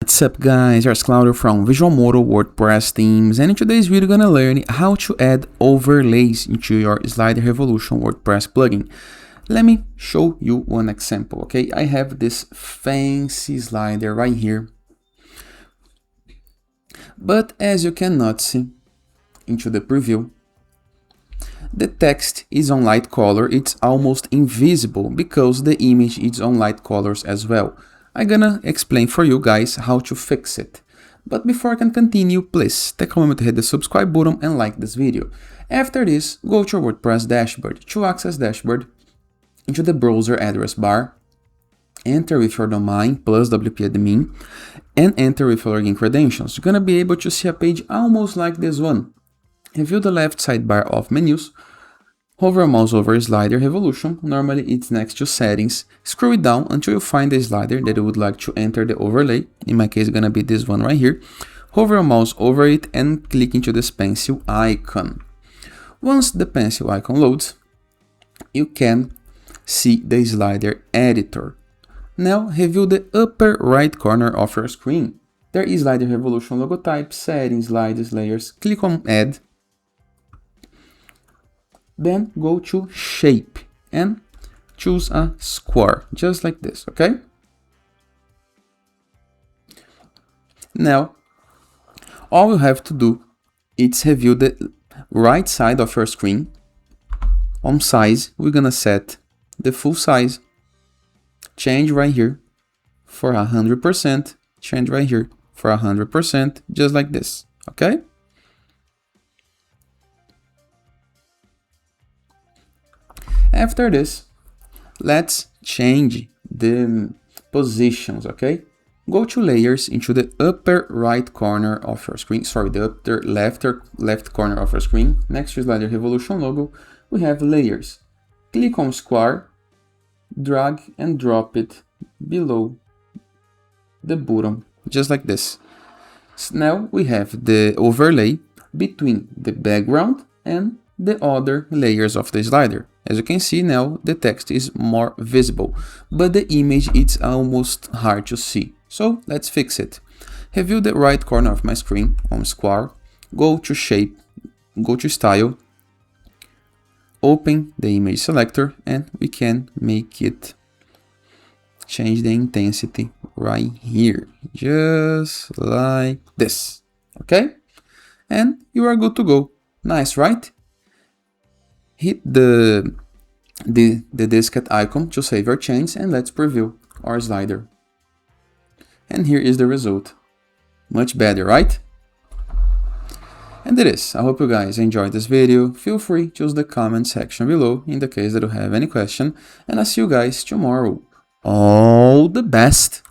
What's up guys, here's Claudio from Visualmodo WordPress themes, and in today's video we're gonna learn how to add overlays into your Slider Revolution WordPress plugin. Let me show you one example, okay? I have this fancy slider right here, but as you cannot see into the preview, the text is on light color. It's almost invisible because the image is on light colors as well. I'm gonna explain for you guys how to fix it. But before I can continue, please take a moment to hit the subscribe button and like this video. After this, go to your WordPress dashboard. To access dashboard, into the browser address bar, enter with your domain plus WP admin, and enter with your login credentials. You're gonna be able to see a page almost like this one. Review the left sidebar of menus. Hover your mouse over Slider Revolution, normally it's next to settings, scroll it down until you find the slider that you would like to enter the overlay, in my case it's gonna be this one right here. Hover your mouse over it and click into this pencil icon. Once the pencil icon loads, you can see the slider editor. Now review the upper right corner of your screen. There is Slider Revolution logotype, settings, slides, layers, click on add. Then go to shape and choose a square, just like this, okay? Now, all you have to do is review the right side of your screen. On size, we're gonna set the full size, change right here for 100%, change right here for 100%, just like this, okay? After this, let's change the positions, okay? Go to layers into the upper right corner of your screen, the upper left corner of your screen. Next to Slider Revolution logo, we have layers. Click on square, drag and drop it below the bottom, just like this. So now we have the overlay between the background and the other layers of the slider. As you can see now, the text is more visible, but the image is almost hard to see. So let's fix it. Review the right corner of my screen on square, go to shape, go to style, open the image selector, and we can make it change the intensity right here, just like this, okay? And you are good to go. Nice, right? Hit the diskette icon to save your change, and let's preview our slider. And here is the result. Much better, right? And it is. I hope you guys enjoyed this video. Feel free to use the comment section below in the case that you have any question, and I'll see you guys tomorrow. All the best!